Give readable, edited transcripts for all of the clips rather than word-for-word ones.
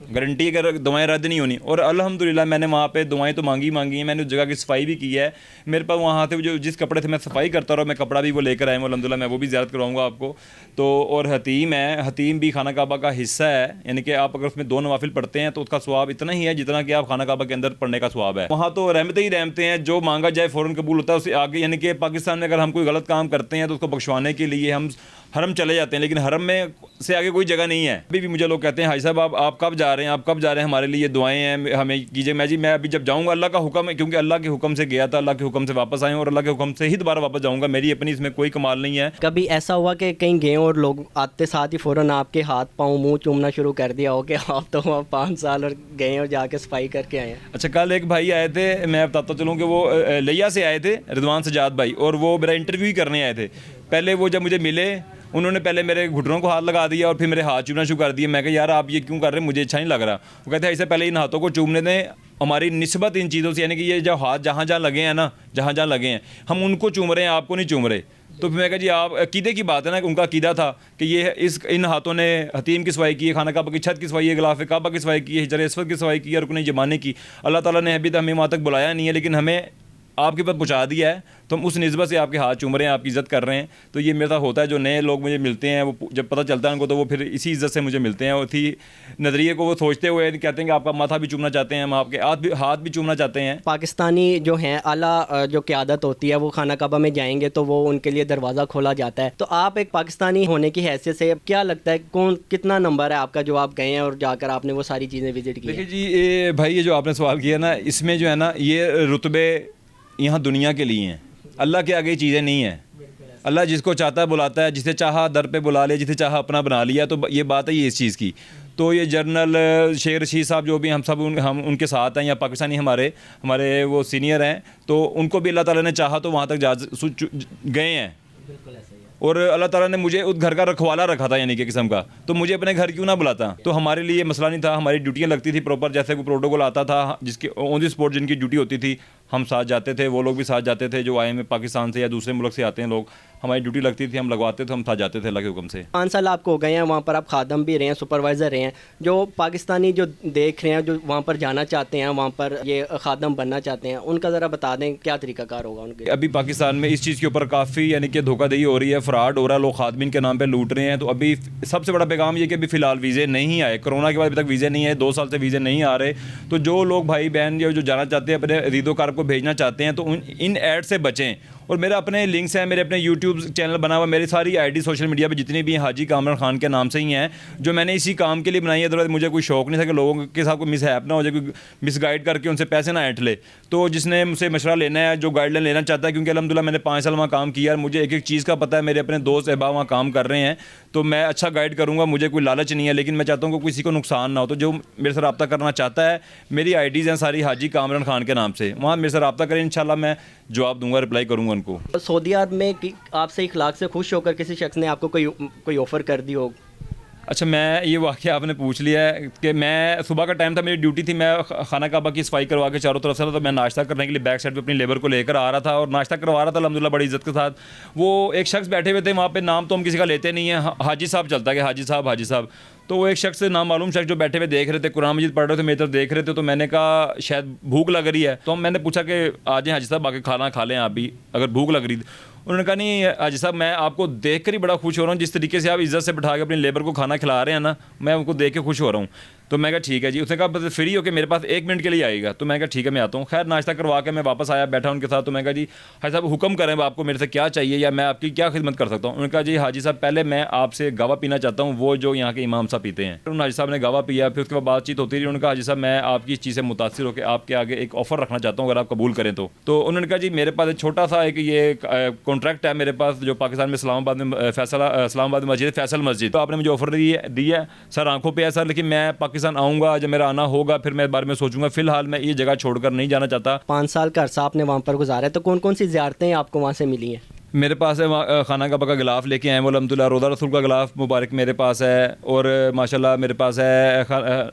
Guarantee اگر دعائیں رد نہیں ہونی. اور الحمدللہ میں نے وہاں پہ دعائیں تو مانگی ہیں, میں نے اس جگہ کی صفائی بھی کی ہے. میرے پاس وہاں سے جو جس کپڑے سے میں صفائی کرتا رہا, میں کپڑا بھی وہ لے کر آیا ہوں الحمدللہ, میں وہ بھی زیارت کرواؤں گا آپ کو. تو اور حتیم ہے, حتیم بھی خانہ کعبہ کا حصہ ہے, یعنی کہ آپ اگر اس میں 2 نوافل پڑھتے ہیں تو اس کا ثواب اتنا ہی ہے جتنا کہ آپ خانہ کعبہ کے اندر پڑھنے کا ثواب ہے. وہاں تو رحمتیں ہی رحمتیں ہیں, جو مانگا جائے فوراً قبول ہوتا ہے. اس سے آگے یعنی کہ پاکستان میں اگر ہم کوئی غلط کام کرتے ہیں تو اس کو بخشوانے کے لیے ہم حرم چلے جاتے ہیں, لیکن حرم میں سے آگے کوئی جگہ نہیں ہے. ابھی بھی مجھے لوگ کہتے ہیں حاجی صاحب آپ کب جا رہے ہیں, آپ کب جا رہے ہیں, ہمارے لیے یہ دعائیں ہیں ہمیں کیجیے. میں ابھی جب جاؤں گا, اللہ کا حکم ہے, کیونکہ اللہ کے حکم سے گیا تھا, اللہ کے حکم سے واپس آئے ہوں, اور اللہ کے حکم سے ہی دوبارہ واپس جاؤں گا. میری اپنی اس میں کوئی کمال نہیں ہے. کبھی ایسا ہوا کہ کہیں گئے اور لوگ آتے ساتھ ہی فوراً آپ کے ہاتھ پاؤں منہ چومنا شروع کر دیا ہو کہ آپ تو وہاں 5 سال اور گئے اور جا کے صفائی کر کے آئے ہیں؟ اچھا, کل ایک بھائی آئے تھے, میں بتاتا چلوں کہ وہ لیا سے آئے تھے, رضوان سجاد بھائی, اور وہ میرا انٹرویو ہی کرنے آئے تھے. پہلے وہ جب مجھے ملے انہوں نے پہلے میرے گھٹنوں کو ہاتھ لگا دیا اور پھر میرے ہاتھ چومنا شروع کر دیا. میں کہا یار آپ یہ کیوں کر رہے ہیں, مجھے اچھا نہیں لگ رہا. وہ کہتے ہیں ایسے پہلے ان ہاتھوں کو چومنے دیں, ہماری نسبت ان چیزوں سے, یعنی کہ یہ جو ہاتھ جہاں جہاں لگے ہیں نا, جہاں جہاں لگے ہیں ہم ان کو چوم رہے ہیں, آپ کو نہیں چوم رہے. تو پھر میں کہا جی آپ عقیدے کی بات ہے نا, ان کا عقیدہ تھا کہ یہ ان ہاتھوں نے حتیم کی صفائی کی ہے, خانہ کعبہ کی چھت کی صفائی ہے, غلاف کعبہ کی صفائی کی ہے, حجر اسود کی صفائی کی ہے, رکن یمانی کی. اللہ تعالیٰ نے ابھی تک ہمیں وہاں تک بلایا نہیں ہے, لیکن ہمیں آپ کے پاس پہنچا دیا ہے, تو ہم اس نسبت سے آپ کے ہاتھ چوم رہے ہیں, آپ کی عزت کر رہے ہیں. تو یہ میرا ہوتا ہے, جو نئے لوگ مجھے ملتے ہیں وہ جب پتہ چلتا ہے ان کو, تو وہ پھر اسی عزت سے مجھے ملتے ہیں. اور اسی نظریے کو وہ سوچتے ہوئے کہتے ہیں کہ آپ کا ماتھا بھی چومنا چاہتے ہیں, ہم آپ کے ہاتھ بھی چومنا چاہتے ہیں. پاکستانی جو ہیں اعلیٰ جو قیادت ہوتی ہے وہ خانہ کعبہ میں جائیں گے تو وہ ان کے لیے دروازہ کھولا جاتا ہے. تو آپ ایک پاکستانی ہونے کی حیثیت سے کیا لگتا ہے کتنا نمبر ہے آپ کا جو آپ گئے ہیں اور جا کر آپ نے وہ ساری چیزیں وزٹ کی؟ دیکھیے جی بھائی, یہ جو آپ نے سوال کیا نا, اس میں جو ہے نا یہ رتبے یہاں دنیا کے لیے ہیں, اللہ کے آگے چیزیں نہیں ہیں. اللہ جس کو چاہتا ہے بلاتا ہے, جسے چاہا در پہ بلا لیا, جسے چاہا اپنا بنا لیا. تو یہ بات ہے یہ اس چیز کی. تو یہ جنرل شیر رشید صاحب جو بھی ہم سب ہم ان کے ساتھ ہیں, یا پاکستانی ہمارے وہ سینئر ہیں, تو ان کو بھی اللہ تعالیٰ نے چاہا تو وہاں تک گئے ہیں. اور اللہ تعالیٰ نے مجھے اس گھر کا رکھوالا رکھا تھا, یعنی کہ قسم کا, تو مجھے اپنے گھر کیوں نہ بلاتا. تو ہمارے لیے مسئلہ نہیں تھا, ہماری ڈیوٹیاں لگتی تھی پراپر, جیسے کوئی پروٹوکول آتا تھا جس کے آن دی اسپاٹ جن کی ڈیوٹی ہوتی تھی ہم ساتھ جاتے تھے, وہ لوگ بھی ساتھ جاتے تھے جو آئے ہیں پاکستان سے یا دوسرے ملک سے آتے ہیں لوگ. ہماری ڈیوٹی لگتی تھی, ہم لگواتے تھے, ہم ساتھ جاتے تھے اللہ کے حکم سے. 5 سال آپ کو ہو گئے ہیں وہاں پر, آپ خادم بھی رہے ہیں, سپروائزر رہے ہیں. جو پاکستانی جو دیکھ رہے ہیں, جو وہاں پر جانا چاہتے ہیں, وہاں پر یہ خادم بننا چاہتے ہیں, ان کا ذرا بتا دیں کیا طریقہ کار ہوگا ان کے؟ ابھی پاکستان میں اس چیز کے اوپر کافی یعنی کہ دھوکہ دہی ہو رہی ہے, فراڈ ہو رہا ہے, لوگ خادمین کے نام پہ لوٹ رہے ہیں. تو ابھی سب سے بڑا پیغام یہ کہ ابھی فی الحال ویزے نہیں آئے, کرونا کے بعد ابھی تک ویزے نہیں آئے, 2 سال سے ویزے نہیں آ رہے. تو جو لوگ بھائی بہن جو جانا چاہتے ہیں, اپنے عزیز و اقارب کو بھیجنا چاہتے ہیں, تو ان ایڈ سے بچیں. اور میرا اپنے لنکس ہیں, میرے اپنے یوٹیوب چینل بنا ہوا, میری ساری آئی ڈی سوشل میڈیا پہ جتنی بھی حاجی کامران خان کے نام سے ہی ہیں, جو میں نے اسی کام کے لیے بنائی ہے. ادروائز مجھے کوئی شوق نہیں تھا کہ لوگوں کے ساتھ کوئی مس ہیپ نہ ہو جائے, کوئی مس گائڈ کر کے ان سے پیسے نہ اینٹھ لے. تو جس نے مجھ سے مشورہ لینا ہے, جو گائیڈ لائن لینا چاہتا ہے, کیونکہ الحمدللہ میں نے 5 سال وہاں کام کیا, اور مجھے ایک ایک چیز کا پتہ ہے, میرے اپنے دوست احباب وہاں کام کر رہے ہیں, تو میں اچھا گائیڈ کروں گا. مجھے کوئی لالچ نہیں ہے, لیکن میں چاہتا ہوں کہ کسی کو نقصان نہ ہو. تو جو میرے سے رابطہ کرنا چاہتا ہے, میری آئی ڈیز ہیں ساری حاجی کامران خان کے نام سے, وہاں میرے سے رابطہ کریں, انشاءاللہ میں جواب دوں گا, رپلائی کروں گا ان کو. سعودی عرب میں آپ سے اخلاق سے خوش ہو کر کسی شخص نے آپ کو کوئی آفر کر دی ہو؟ اچھا, میں یہ واقعہ آپ نے پوچھ لیا ہے کہ میں صبح کا ٹائم تھا, میری ڈیوٹی تھی, میں خانہ کعبہ کی صفائی کروا کے چاروں طرف سے تھا. تو میں ناشتہ کرنے کے لیے بیک سائڈ پہ اپنی لیبر کو لے کر آ رہا تھا, اور ناشتہ کروا رہا تھا الحمدللہ بڑی عزت کے ساتھ. وہ ایک شخص بیٹھے ہوئے تھے وہاں پہ, نام تو ہم کسی کا لیتے نہیں ہیں, حاجی صاحب چلتا ہے کہ حاجی صاحب. تو وہ ایک شخص نامعلوم شخص جو بیٹھے ہوئے دیکھ رہے تھے, قرآن مجید پڑھ رہے تھے, میری طرف دیکھ رہے تھے. تو میں نے کہا شاید بھوک لگ رہی ہے, تو میں نے پوچھا کہ آ جائیں حاجی صاحب, آ کے کھانا کھا لیں آپ بھی اگر بھوک لگ رہی تھی. انہوں نے کہا نہیں حاجی صاحب, میں آپ کو دیکھ کر ہی بڑا خوش ہو رہا ہوں, جس طریقے سے آپ عزت سے بٹھا کے اپنی لیبر کو کھانا کھلا رہے ہیں نا, میں ان کو دیکھ کے خوش ہو رہا ہوں. تو میں کہا ٹھیک ہے جی. اس نے کہا بس فری ہو کے میرے پاس 1 منٹ کے لیے آئے گا. تو میں کہا ٹھیک ہے میں آتا ہوں. خیر ناشتہ کروا کے میں واپس آیا, بیٹھا ان کے ساتھ. تو میں کہا جی حاجی صاحب حکم کریں, آپ کو میرے سے کیا چاہیے یا میں آپ کی کیا خدمت کر سکتا ہوں. انہوں نے کہا جی حاجی صاحب پہلے میں آپ سے گاوا پینا چاہتا ہوں, وہ جو یہاں کے امام صاحب پیتے ہیں. انہوں نے حاجی صاحب نے گاوا پیا, پھر اس کے بعد بات چیت ہوتی رہی. انہوں نے کہا حاجی صاحب میں آپ کی اس چیز سے متاثر ہو کے آپ کے آگے ایک آفر رکھنا چاہتا ہوں, اگر آپ قبول کریں تو انہوں نے کہا جی میرے پاس ایک چھوٹا سا ایک یہ کانٹریکٹ ہے میرے پاس, جو پاکستان میں اسلام آباد میں مسجد فیصل مسجد. تو آپ نے مجھے آفر دی ہے سر, آنکھوں پہ ہے سر, لیکن میں پاکستان آؤں گا, جب میرا آنا ہوگا پھر میں بارے میں سوچوں گا. فی الحال میں یہ جگہ چھوڑ کر نہیں جانا چاہتا. 5 سال کا عرصہ آپ نے وہاں پر گزارا ہے, تو کون کون سی زیارتیں آپ کو وہاں سے ملی ہیں؟ میرے پاس ہے خانہ کعبہ کا غلاف لے کے آئے ہیں وہ الحمدللہ, روضہ رسول کا غلاف مبارک میرے پاس ہے, اور ماشاءاللہ میرے پاس ہے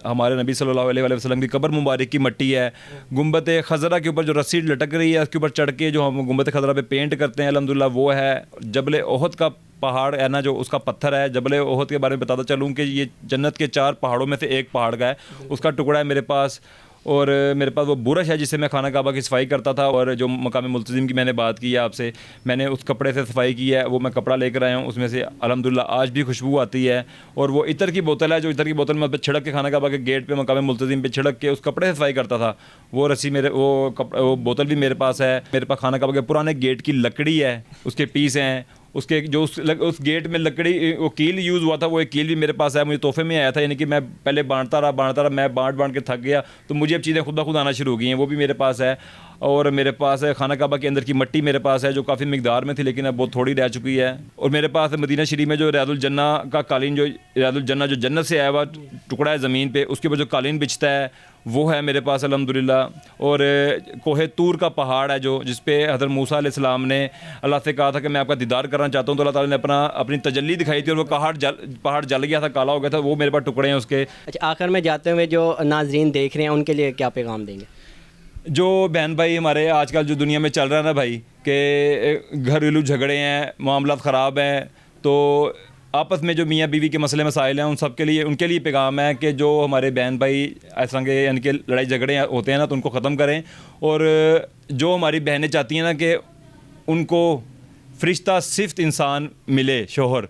ہمارے نبی صلی اللہ علیہ وسلم کی قبر مبارک کی مٹی ہے. گنبد خضرا کے اوپر جو رسی لٹک رہی ہے اس کے اوپر چڑھ کے جو ہم گنبد خضرا پہ پینٹ کرتے ہیں الحمدللہ وہ ہے. جبل احد کا پہاڑ ہے نا جو اس کا پتھر ہے جبل احد کے بارے میں بتاتا چلوں کہ یہ جنت کے 4 پہاڑوں میں سے ایک پہاڑ کا ہے, اس کا ٹکڑا ہے میرے پاس. اور میرے پاس وہ برش ہے جس سے میں خانہ کعبہ کی صفائی کرتا تھا, اور جو مقام ملتزم کی میں نے بات کی ہے آپ سے, میں نے اس کپڑے سے صفائی کی ہے, وہ میں کپڑا لے کر آیا ہوں, اس میں سے الحمدللہ آج بھی خوشبو آتی ہے. اور وہ عطر کی بوتل ہے, جو عطر کی بوتل میں چھڑک کے خانہ کعبہ کے گیٹ پہ مقام ملتزم پہ چھڑک کے اس کپڑے سے صفائی کرتا تھا, وہ رسی وہ بوتل بھی میرے پاس ہے. میرے پاس خانہ کعبہ کے پرانے گیٹ کی لکڑی ہے, اس کے پیس ہیں, اس کے جو اس گیٹ میں لکڑی وہ کیل یوز ہوا تھا, وہ ایک کیل بھی میرے پاس ہے, مجھے تحفے میں آیا تھا. یعنی کہ میں پہلے بانٹتا رہا, میں بانٹ کے تھک گیا, تو مجھے اب چیزیں خود بخود آنا شروع ہو گئی ہیں, وہ بھی میرے پاس ہے. اور میرے پاس ہے خانہ کعبہ کے اندر کی مٹی میرے پاس ہے, جو کافی مقدار میں تھی لیکن اب بہت تھوڑی رہ چکی ہے. اور میرے پاس مدینہ شریف میں جو ریاض الجنہ کا قالین, جو ریاض الجنہ جو جنت سے آیا ہوا ٹکڑا ہے زمین پہ, اس کے اوپر جو قالین بچھتا ہے وہ ہے میرے پاس الحمدللہ. اور کوہ طور کا پہاڑ ہے جس پہ حضرت موسیٰ علیہ السلام نے اللہ سے کہا تھا کہ میں آپ کا دیدار کرنا چاہتا ہوں, تو اللہ تعالیٰ نے اپنی تجلی دکھائی تھی, اور وہ پہاڑ جل گیا تھا, کالا ہو گیا تھا, وہ میرے پاس ٹکڑے ہیں اس کے. اچھا, آخر میں جاتے ہوئے جو ناظرین دیکھ رہے ہیں ان کے لیے کیا پیغام دیں گے؟ جو بہن بھائی ہمارے آج کل جو دنیا میں چل رہا ہے نا بھائی, کہ گھریلو جھگڑے ہیں, معاملات خراب ہیں, تو آپس میں جو میاں بیوی کے مسئلے مسائل ہیں ان کے لیے پیغام ہے کہ جو ہمارے بہن بھائی ایسا کہ یعنی کہ لڑائی جھگڑے ہوتے ہیں نا, تو ان کو ختم کریں. اور جو ہماری بہنیں چاہتی ہیں نا کہ ان کو فرشتہ صفت انسان ملے, شوہر,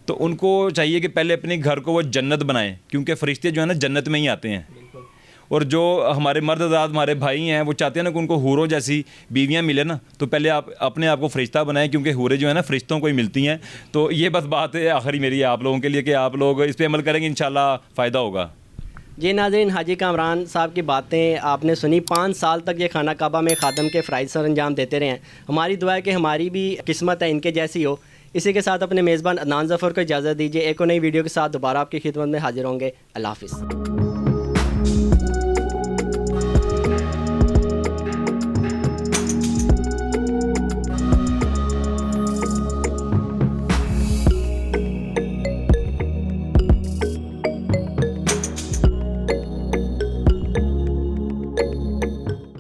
تو ان کو چاہیے کہ پہلے اپنے گھر کو وہ جنت بنائیں, کیونکہ فرشتے جو ہیں نا جنت میں ہی آتے ہیں. اور جو ہمارے مرد حضرات ہمارے بھائی ہیں وہ چاہتے ہیں نا کہ ان کو حوروں جیسی بیویاں ملے نا, تو پہلے آپ اپنے آپ کو فرشتہ بنائیں, کیونکہ حوریں جو ہیں نا فرشتوں کو ہی ملتی ہیں. تو یہ بس بات ہے آخری میری آپ لوگوں کے لیے کہ آپ لوگ اس پہ عمل کریں گے, انشاءاللہ فائدہ ہوگا. جی ناظرین, حاجی کامران صاحب کی باتیں آپ نے سنی. 5 سال تک یہ خانہ کعبہ میں خادم کے فرائض سر انجام دیتے رہے ہیں. ہماری دعا ہے کہ ہماری بھی قسمت ہے ان کے جیسی ہو. اسی کے ساتھ اپنے میزبان عدنان ظفر کو اجازت دیجیے. ایک اور نئی ویڈیو کے ساتھ دوبارہ آپ کی خدمت میں حاضر ہوں گے. اللہ حافظ.